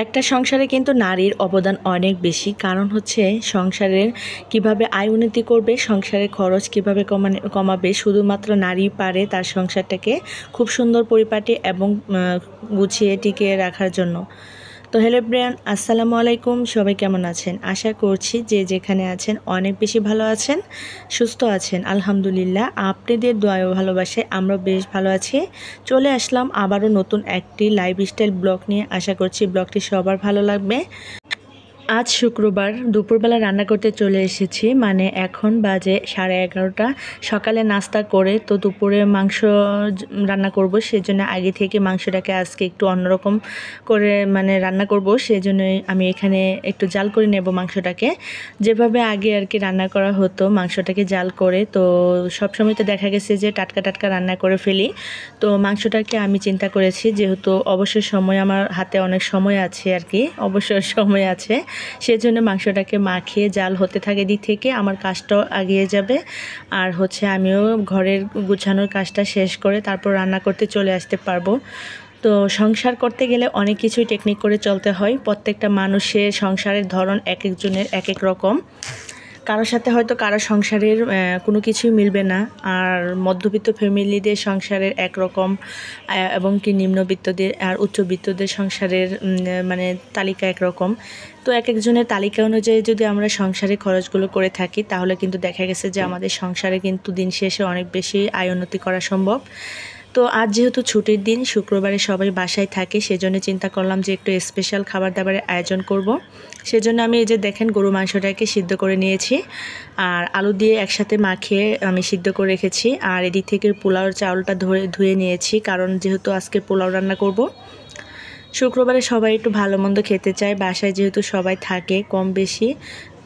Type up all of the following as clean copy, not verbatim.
একটা সংসারে কিন্তু নারীর অবদান অনেক বেশি। কারণ হচ্ছে সংসারের কিভাবে আয় উন্নতি করবে, সংসারের খরচ কিভাবে কমাবে শুধুমাত্র নারী পারে তার সংসারটাকে খুব সুন্দর পরিপাটি এবং গুছিয়ে টিকিয়ে রাখার জন্য। তো হ্যালো এভরিওয়ান, আসসালামু আলাইকুম। সবাই কেমন আছেন? আশা করছি যে যেখানে আছেন অনেক বেশি ভালো আছেন, সুস্থ আছেন। আলহামদুলিল্লাহ, আপনাদের দোয়া ও ভালোবাসায় আমরা বেশ ভালো আছি। চলে আসলাম আবারও নতুন একটি লাইফস্টাইল ব্লগ নিয়ে। আশা করছি ব্লগটি সবার ভালো লাগবে। আজ শুক্রবার দুপুরবেলা রান্না করতে চলে এসেছি, মানে এখন বাজে 11:30। সকালে নাস্তা করে তো দুপুরে মাংস রান্না করব, সেজন্য আগে থেকে মাংসটাকে আজকে একটু অন্যরকম করে রান্না করব। সেজন্যই আমি এখানে একটু জাল করে নেব মাংসটাকে, যেভাবে আগে আর কি রান্না করা হতো মাংসটাকে জাল করে। তো সবসময় তো দেখা গেছে যে টাটকা টাটকা রান্না করে ফেলি। তো মাংসটাকে আমি চিন্তা করেছি, যেহেতু অবসর সময় আমার হাতে অনেক সময় আছে আর কি, অবসর সময় আছে, সেজন্য মাংসটাকে মাখিয়ে জাল হতে থাকে, দিক থেকে আমার কাজটাও এগিয়ে যাবে। আর হচ্ছে আমিও ঘরের গুছানোর কাজটা শেষ করে তারপর রান্না করতে চলে আসতে পারবো। তো সংসার করতে গেলে অনেক কিছুই টেকনিক করে চলতে হয়। প্রত্যেকটা মানুষের সংসারের ধরন এক একজনের এক এক রকম। কারোর সাথে হয়তো কারো সংসারের কোনো কিছুই মিলবে না। আর মধ্যবিত্ত ফ্যামিলিদের সংসারের একরকম, এবং কি নিম্নবিত্তদের আর উচ্চবিত্তদের সংসারের তালিকা একরকম। তো এক একজনের তালিকা অনুযায়ী যদি আমরা সংসারে খরচগুলো করে থাকি, তাহলে কিন্তু দেখা গেছে যে আমাদের সংসারে কিন্তু দিন শেষে অনেক বেশি আয় উন্নতি করা সম্ভব। তো আজ যেহেতু ছুটির দিন, শুক্রবারে সবাই বাসায় থাকে, সেজন্য চিন্তা করলাম যে একটু স্পেশাল খাবার দাবারের আয়োজন করব। সেজন্য আমি এই যে দেখেন গরু মাংসটাকে সিদ্ধ করে নিয়েছি, আর আলু দিয়ে একসাথে মাখিয়ে আমি সিদ্ধ করে রেখেছি। আর এদিক থেকে পোলাওর চাউলটা ধুয়ে নিয়েছি, কারণ যেহেতু আজকে পোলাও রান্না করব। শুক্রবারে সবাই একটু ভালো মন্দ খেতে চায়, বাসায় যেহেতু সবাই থাকে কম বেশি,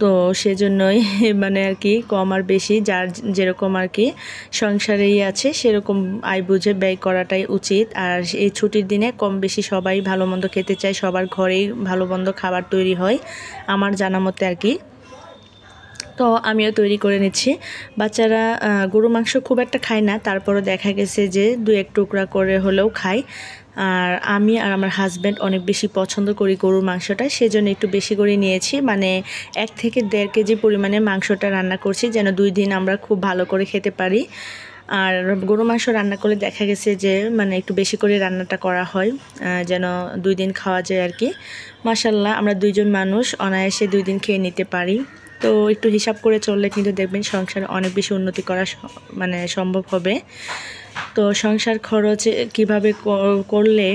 তো সেজন্যই আর কি কম আর বেশি যার যেরকম আর কি সংসারেই আছে সেরকম আয় বুঝে ব্যয় করাটাই উচিত। আর এই ছুটির দিনে কম বেশি সবাই ভালো মন্দ খেতে চায়, সবার ঘরেই ভালো মন্দ খাবার তৈরি হয় আমার জানা মতে আর কি। তো আমিও তৈরি করে নিচ্ছি। বাচ্চারা গরু মাংস খুব একটা খায় না, তারপরও দেখা গেছে যে 2-1 টুকরা করে হলেও খায়। আর আমি আর আমার হাজব্যান্ড অনেক বেশি পছন্দ করি গরুর মাংসটা, সেজন্য একটু বেশি করে নিয়েছি, 1 থেকে 1.5 কেজি পরিমাণে মাংসটা রান্না করছি, যেন 2 দিন আমরা খুব ভালো করে খেতে পারি। আর গরু মাংস রান্না করলে দেখা গেছে যে একটু বেশি করে রান্নাটা করা হয়, যেন 2 দিন খাওয়া যায় আর কি। মাশাআল্লাহ, আমরা 2 জন মানুষ অনায়াসে 2 দিন খেয়ে নিতে পারি। তো একটু হিসাব করে চললে কিন্তু দেখবেন সংসারে অনেক বেশি উন্নতি করা সম্ভব হবে। তো সংসার খরচ কিভাবে করলে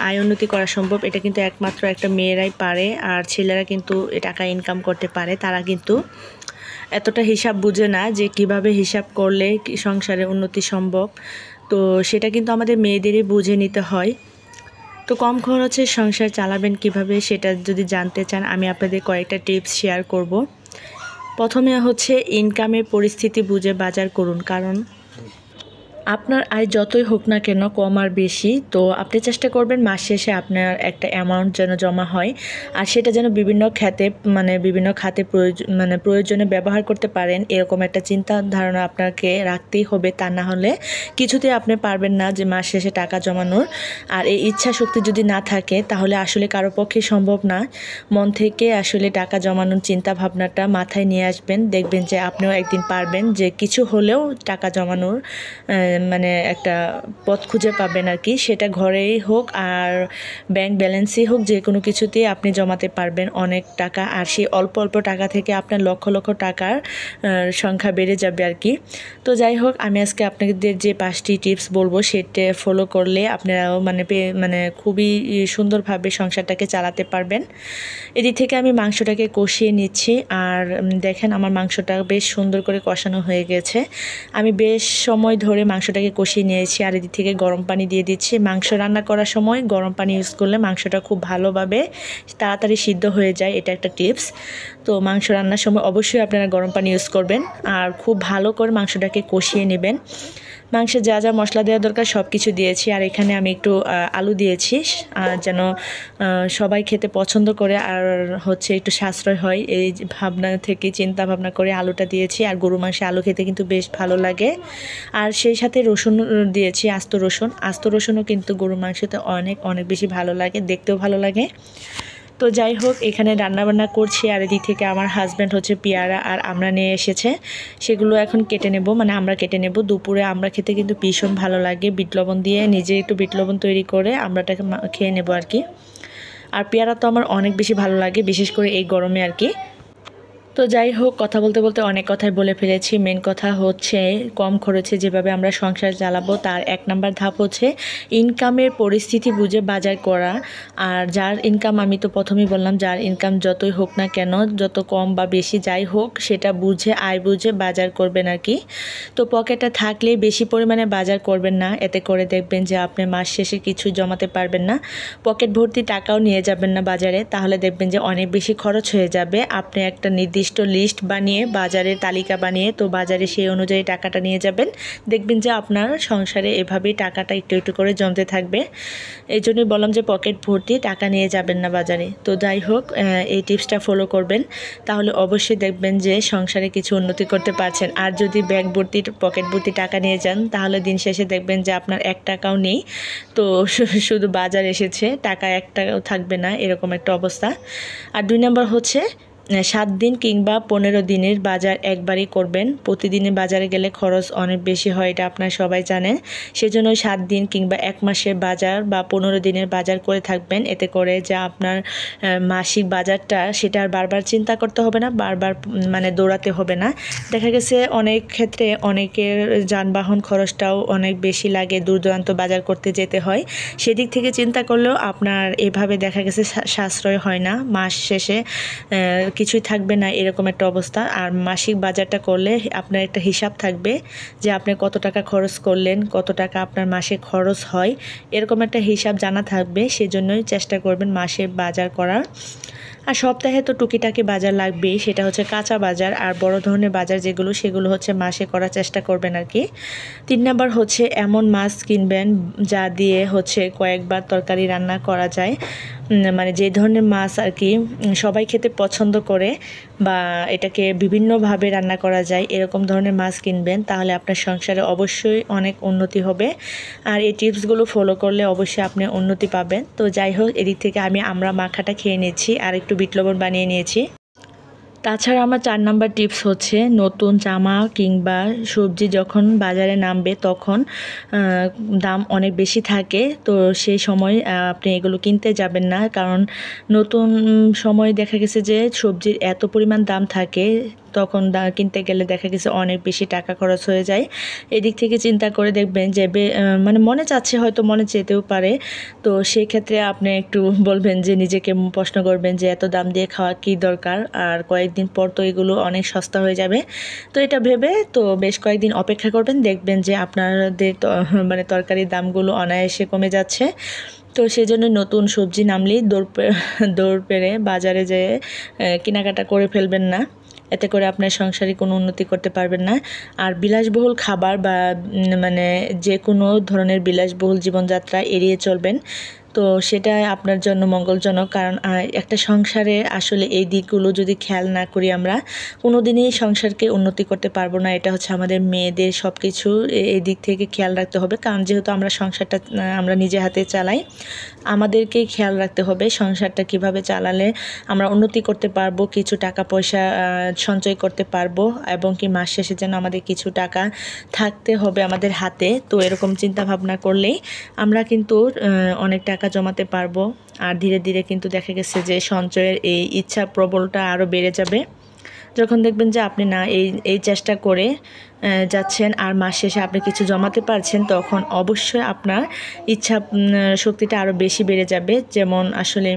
আয় উন্নতি করা সম্ভব, এটা কিন্তু একমাত্র একটা মেয়েরাই পারে। আর ছেলেরা কিন্তু টাকা ইনকাম করতে পারে, তারা কিন্তু এতটা হিসাব বুঝে না যে কিভাবে হিসাব করলে সংসারে উন্নতি সম্ভব। তো সেটা কিন্তু আমাদের মেয়েদেরই বুঝে নিতে হয়। তো কম খরচে সংসার চালাবেন কিভাবে, সেটা যদি জানতে চান, আমি আপনাদের কয়েকটা টিপস শেয়ার করব। প্রথমে হচ্ছে ইনকামের পরিস্থিতি বুঝে বাজার করুন। কারণ আপনার আয় যতই হোক না কেন, কম আর বেশি, তো আপনি চেষ্টা করবেন মাস শেষে আপনার একটা অ্যামাউন্ট যেন জমা হয়, আর সেটা যেন বিভিন্ন খাতে প্রয়োজনে ব্যবহার করতে পারেন, এরকম একটা চিন্তা ধারণা আপনাকে রাখতেই হবে। তা না হলে কিছুতেই আপনি পারবেন না যে মাস শেষে টাকা জমানোর। আর এই ইচ্ছা শক্তি যদি না থাকে, তাহলে আসলে কারো পক্ষে সম্ভব না। মন থেকে আসলে টাকা জমানোর চিন্তা ভাবনাটা মাথায় নিয়ে আসবেন, দেখবেন যে আপনিও একদিন পারবেন যে কিছু হলেও টাকা জমানোর একটা পথ খুঁজে পাবেন আর কি। সেটা ঘরেই হোক আর ব্যাংক ব্যালেন্সই হোক, যে কোনো কিছুতেই আপনি জমাতে পারবেন অনেক টাকা। আর সেই অল্প অল্প টাকা থেকে আপনার লক্ষ লক্ষ টাকার সংখ্যা বেড়ে যাবে আর কি। তো যাই হোক, আমি আজকে আপনাদের যে 5টি টিপস বলবো, সেটা ফলো করলে আপনারাও খুবই সুন্দরভাবে সংসারটাকে চালাতে পারবেন। এদিক থেকে আমি মাংসটাকে কষিয়ে নিচ্ছি, আর দেখেন আমার মাংসটা বেশ সুন্দর করে কষানো হয়ে গেছে। আমি বেশ সময় ধরে মাংসটাকে কষিয়ে নিয়েছি। আর এদিক থেকে গরম পানি দিয়ে দিচ্ছি। মাংস রান্না করার সময় গরম পানি ইউজ করলে মাংসটা খুব ভালোভাবে তাড়াতাড়ি সিদ্ধ হয়ে যায়, এটা একটা টিপস। তো মাংস রান্নার সময় অবশ্যই আপনারা গরম পানি ইউজ করবেন, আর খুব ভালো করে মাংসটাকে কষিয়ে নেবেন। মাংসে যা যা মশলা দেওয়া দরকার সব কিছু দিয়েছি। আর এখানে আমি একটু আলু দিয়েছি, যেন সবাই খেতে পছন্দ করে, আর হচ্ছে একটু সাশ্রয় হয়, এই ভাবনা থেকে চিন্তা ভাবনা করে আলুটা দিয়েছি। আর গরু মাংসে আলু খেতে কিন্তু বেশ ভালো লাগে। আর সেই সাথে রসুন দিয়েছি, আস্ত রসুনও কিন্তু গরু মাংসতে অনেক অনেক বেশি ভালো লাগে, দেখতেও ভালো লাগে। তো যাই হোক, এখানে রান্নাবান্না করছি আর এদিক থেকে আমার হাজব্যান্ড হচ্ছে পেয়ারা আর আমরা নিয়ে এসেছে, সেগুলো এখন কেটে নেব, মানে আমরা কেটে নেব। দুপুরে আমরা খেতে কিন্তু ভীষণ ভালো লাগে, বিট লবণ দিয়ে নিজে একটু বিট লবণ তৈরি করে আমরাটাকে খেয়ে নেব আর কি। আর পেয়ারা তো আমার অনেক বেশি ভালো লাগে, বিশেষ করে এই গরমে আর কি। তো যাই হোক, কথা বলতে বলতে অনেক কথাই বলে ফেলেছি। মেন কথা হচ্ছে কম খরচে যেভাবে আমরা সংসার চালাবো তার 1 নাম্বার ধাপ হচ্ছে ইনকামের পরিস্থিতি বুঝে বাজার করা। আর যার ইনকাম, আমি তো প্রথমেই বললাম, যার ইনকাম যতই হোক না কেন, যত কম বা বেশি যাই হোক, সেটা বুঝে আয় বুঝে বাজার করবেন আর কি। তো পকেটে থাকলেই বেশি পরিমাণে বাজার করবেন না, এতে করে দেখবেন যে আপনি মাস শেষে কিছু জমাতে পারবেন না। পকেট ভর্তি টাকাও নিয়ে যাবেন না বাজারে, তাহলে দেখবেন যে অনেক বেশি খরচ হয়ে যাবে। আপনি একটা নির্দিষ্ট লিস্ট বানিয়ে, বাজারের তালিকা বানিয়ে, তো বাজারে সেই অনুযায়ী টাকাটা নিয়ে যাবেন। দেখবেন যে আপনার সংসারে এভাবেই টাকাটা একটু একটু করে জমতে থাকবে। এই জন্যই বললাম যে পকেট ভর্তি টাকা নিয়ে যাবেন না বাজারে। তো যাই হোক, এই টিপসটা ফলো করবেন, তাহলে অবশ্যই দেখবেন যে সংসারে কিছু উন্নতি করতে পারছেন। আর যদি ব্যাগ ভর্তি, পকেট ভর্তি টাকা নিয়ে যান, তাহলে দিন শেষে দেখবেন যে আপনার 1 টাকাও নেই, তো শুধু বাজার এসেছে, টাকা 1 টাকাও থাকবে না, এরকম একটা অবস্থা। আর 2 নম্বর হচ্ছে 7 দিন কিংবা 15 দিনের বাজার একবারই করবেন। প্রতিদিনের বাজারে গেলে খরচ অনেক বেশি হয়, এটা আপনারা সবাই জানেন। সেজন্য 7 দিন কিংবা 1 মাসের বাজার বা 15 দিনের বাজার করে থাকবেন। এতে করে যা আপনার মাসিক বাজারটা, সেটা আর বারবার চিন্তা করতে হবে না, বারবার মানে দৌড়াতে হবে না। দেখা গেছে অনেক ক্ষেত্রে অনেকের যানবাহন খরচটাও অনেক বেশি লাগে, দূর দূরান্ত বাজার করতে যেতে হয়। সেদিক থেকে চিন্তা করলেও আপনার এভাবে দেখা গেছে সাশ্রয় হয় না, মাস শেষে কিছুই থাকবে না, এরকম একটা অবস্থা। আর মাসিক বাজারটা করলে আপনার একটা হিসাব থাকবে যে আপনি কত টাকা খরচ করলেন, কত টাকা আপনার মাসে খরচ হয়, এরকম একটা হিসাব জানা থাকবে। সেজন্যই চেষ্টা করবেন মাসে বাজার করার। আর সপ্তাহে তো টুকিটাকি বাজার লাগবেই, সেটা হচ্ছে কাঁচা বাজার। আর বড় ধরনের বাজার যেগুলো, সেগুলো হচ্ছে মাসে করার চেষ্টা করবেন আর কি। 3 নাম্বার হচ্ছে এমন মাছ কিনবেন যা দিয়ে হচ্ছে কয়েকবার তরকারি রান্না করা যায়, মানে যে ধরনের মাছ আর কি সবাই খেতে পছন্দ করে, বা এটাকে বিভিন্নভাবে রান্না করা যায়, এরকম ধরনের মাছ কিনবেন, তাহলে আপনার সংসারে অবশ্যই অনেক উন্নতি হবে। আর এই টিপসগুলো ফলো করলে অবশ্যই আপনি উন্নতি পাবেন। তো যাই হোক, এদিক থেকে আমরা মাখাটা খেয়ে নিয়েছি আর একটু বিট লবণ বানিয়ে নিয়েছি। তাছাড়া আমার 4 নাম্বার টিপস হচ্ছে নতুন জামা কিংবা সবজি যখন বাজারে নামবে, তখন দাম অনেক বেশি থাকে, তো সেই সময় আপনি এগুলো কিনতে যাবেন না। কারণ নতুন সময় দেখা গেছে যে সবজির এত পরিমাণ দাম থাকে, তখন কিনতে গেলে দেখা গেছে অনেক বেশি টাকা খরচ হয়ে যায়। এদিক থেকে চিন্তা করে দেখবেন যে মানে মনে চাচ্ছে, হয়তো মনে চেতেও পারে, তো সেই ক্ষেত্রে আপনি একটু বলবেন যে, নিজেকে প্রশ্ন করবেন যে এত দাম দিয়ে খাওয়া কী দরকার, আর কয়েকদিন পর তো এগুলো অনেক সস্তা হয়ে যাবে। তো এটা ভেবে তো বেশ কয়েকদিন অপেক্ষা করবেন, দেখবেন যে আপনাদের মানে তরকারির দামগুলো অনায়াসে কমে যাচ্ছে। তো সেই জন্য নতুন সবজি নামলেই দৌড় পেরে বাজারে যেয়ে কেনাকাটা করে ফেলবেন না, এতে করে আপনার সংসারে কোনো উন্নতি করতে পারবেন না। আর বিলাসবহুল খাবার বা মানে যে কোনো ধরনের বিলাসবহুল জীবনযাত্রা এড়িয়ে চলবেন, তো সেটা আপনার জন্য মঙ্গলজনক। কারণ একটা সংসারে আসলে এই দিকগুলো যদি খেয়াল না করি, আমরা কোনো দিনই সংসারকে উন্নতি করতে পারবো না। এটা হচ্ছে আমাদের মেয়েদের সব কিছু এই দিক থেকে খেয়াল রাখতে হবে, কারণ যেহেতু আমরা সংসারটা আমরা নিজে হাতে চালাই, আমাদেরকেই খেয়াল রাখতে হবে সংসারটা কিভাবে চালালে আমরা উন্নতি করতে পারবো, কিছু টাকা পয়সা সঞ্চয় করতে পারবো, এবং কি মাস শেষে যেন আমাদের কিছু টাকা থাকতে হবে আমাদের হাতে। তো এরকম চিন্তা ভাবনা করলেই আমরা কিন্তু অনেক টাকা জমাতে পারবো। আর ধীরে ধীরে কিন্তু দেখা গেছে যে সঞ্চয়ের এই ইচ্ছা প্রবলটা আরও বেড়ে যাবে। যখন দেখবেন যে আপনি না এই চেষ্টা করে যাচ্ছেন আর মাস শেষে আপনি কিছু জমাতে পারছেন, তখন অবশ্যই আপনার ইচ্ছা শক্তিটা আরও বেশি বেড়ে যাবে। যেমন আসলে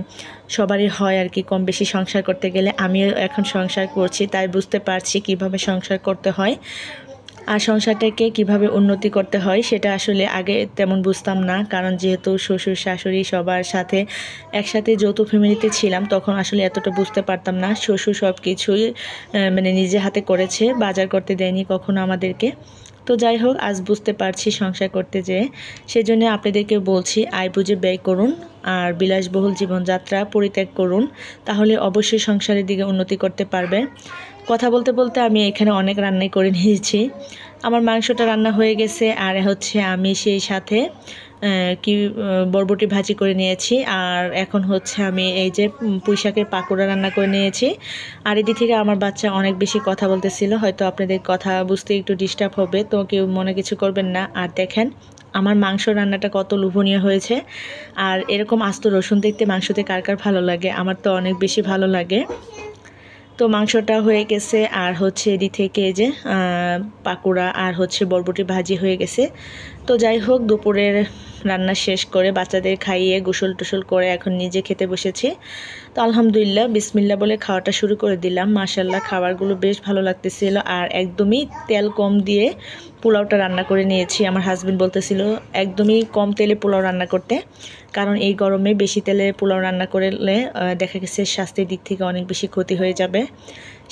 সবারই হয় আর কি, কম বেশি সংসার করতে গেলে। আমিও এখন সংসার করছি, তাই বুঝতে পারছি কিভাবে সংসার করতে হয় আর সংসারটাকে কিভাবে উন্নতি করতে হয়। সেটা আসলে আগে তেমন বুঝতাম না, কারণ যেহেতু শ্বশুর শাশুড়ি সবার সাথে একসাথে যৌথ ফ্যামিলিতে ছিলাম, তখন আসলে এতটা বুঝতে পারতাম না। শ্বশুর সব কিছুই মানে নিজে হাতে করেছে, বাজার করতে দেয়নি কখনো আমাদেরকে। তো যাই হোক, আজ বুঝতে পারছি সংসার করতে যেয়ে। সেজন্য আপনাদেরকে বলছি, আয় বুঝে ব্যয় করুন আর বিলাসবহুল জীবনযাত্রা পরিত্যাগ করুন, তাহলে অবশ্যই সংসারের দিকে উন্নতি করতে পারবে। কথা বলতে বলতে আমি এখানে অনেক রান্নাই করে নিয়েছি। আমার মাংসটা রান্না হয়ে গেছে আর হচ্ছে আমি সেই সাথে বরবটি ভাজি করে নিয়েছি আর এখন হচ্ছে আমি এই যে পুঁই শাকের পাকোড়া রান্না করে নিয়েছি। আর এটি থেকে আমার বাচ্চা অনেক বেশি কথা বলতেছিল, হয়তো আপনাদের কথা বুঝতে একটু ডিস্টার্ব হবে, তো কেউ মনে কিছু করবেন না। আর দেখেন আমার মাংস রান্নাটা কত লোভনীয় হয়েছে। আর এরকম আস্ত রসুন দেখতে মাংসতে কার কার ভালো লাগে, আমার তো অনেক বেশি ভালো লাগে। তো মাংসটা হয়ে গেছে আর হচ্ছে এদিক থেকে যে পাকোড়া আর হচ্ছে বরবটি ভাজি হয়ে গেছে। তো যাই হোক, দুপুরের রান্না শেষ করে বাচ্চাদের খাইয়ে গোসল টোসল করে এখন নিজে খেতে বসেছি। তো আলহামদুলিল্লাহ বিসমিল্লাহ বলে খাওয়াটা শুরু করে দিলাম। মাশাআল্লাহ খাবারগুলো বেশ ভালো লাগতেছিল আর একদমই তেল কম দিয়ে পোলাওটা রান্না করে নিয়েছি। আমার হাজবেন্ড বলতেছিল একদমই কম তেলে পোলাও রান্না করতে, কারণ এই গরমে বেশি তেলে পোলাও রান্না করলে দেখা গেছে স্বাস্থ্যের দিক থেকে অনেক বেশি ক্ষতি হয়ে যাবে।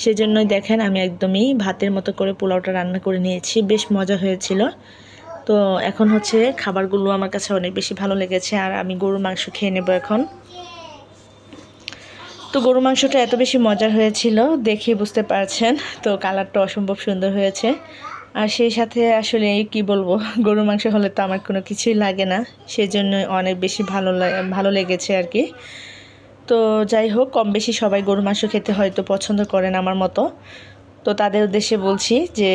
সেজন্যই দেখেন আমি একদমই ভাতের মতো করে পোলাওটা রান্না করে নিয়েছি, বেশ মজা হয়েছিল। তো এখন হচ্ছে খাবারগুলো আমার কাছে অনেক বেশি ভালো লেগেছে আর আমি গরুর মাংস খেয়ে নেব এখন। তো গরু মাংসটা এত বেশি মজার হয়েছিল দেখে বুঝতে পারছেন, তো কালারটা অসম্ভব সুন্দর হয়েছে। আর সেই সাথে আসলে কি বলবো, গরু মাংস হলে তো আমার কোনো কিছুই লাগে না, সেজন্য অনেক বেশি ভালো লেগেছে আর কি। তো যাই হোক, কম বেশি সবাই গরু মাংস খেতে হয়তো পছন্দ করেন আমার মতো। তো তাদের উদ্দেশ্যে বলছি যে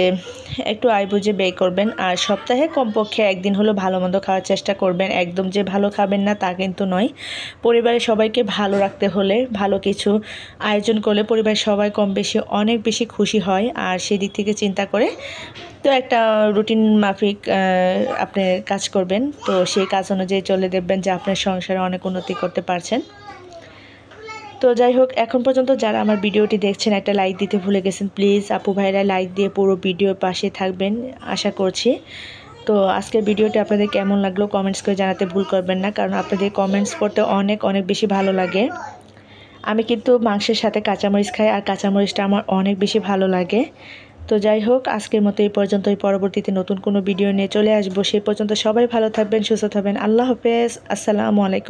একটু আয় বুঝে ব্যয় করবেন আর সপ্তাহে কমপক্ষে একদিন হলো ভালো মন্দ খাওয়ার চেষ্টা করবেন। একদম যে ভালো খাবেন না তা কিন্তু নয়। পরিবারের সবাইকে ভালো রাখতে হলে ভালো কিছু আয়োজন করলে পরিবারের সবাই কম বেশি অনেক বেশি খুশি হয়। আর সেদিক থেকে চিন্তা করে তো একটা রুটিন মাফিক আপনি কাজ করবেন, তো সেই কাজ অনুযায়ী চলে দেখবেন যে আপনার সংসারে অনেক উন্নতি করতে পারছেন। তো যাই হোক, এখন পর্যন্ত যারা আমার ভিডিওটি দেখছেন একটা লাইক দিতে ভুলে গেছেন, প্লিজ আপু ভাইরা লাইক দিয়ে পুরো ভিডিওর পাশে থাকবেন আশা করছি। তো আজকের ভিডিওটি আপনাদের কেমন লাগলো কমেন্টস করে জানাতে ভুল করবেন না, কারণ আপনাদের কমেন্টস করতে অনেক বেশি ভালো লাগে। আমি কিন্তু মাংসের সাথে কাঁচামরিচ খাই আর কাঁচামরিচটা আমার অনেক বেশি ভালো লাগে। তো যাই হোক, আজকের মতো এই পর্যন্তই। পরবর্তীতে নতুন কোনো ভিডিও নিয়ে চলে আসবো। সেই পর্যন্ত সবাই ভালো থাকবেন, সুস্থ থাকবেন। আল্লাহ হাফেজ, আসসালামু আলাইকুম।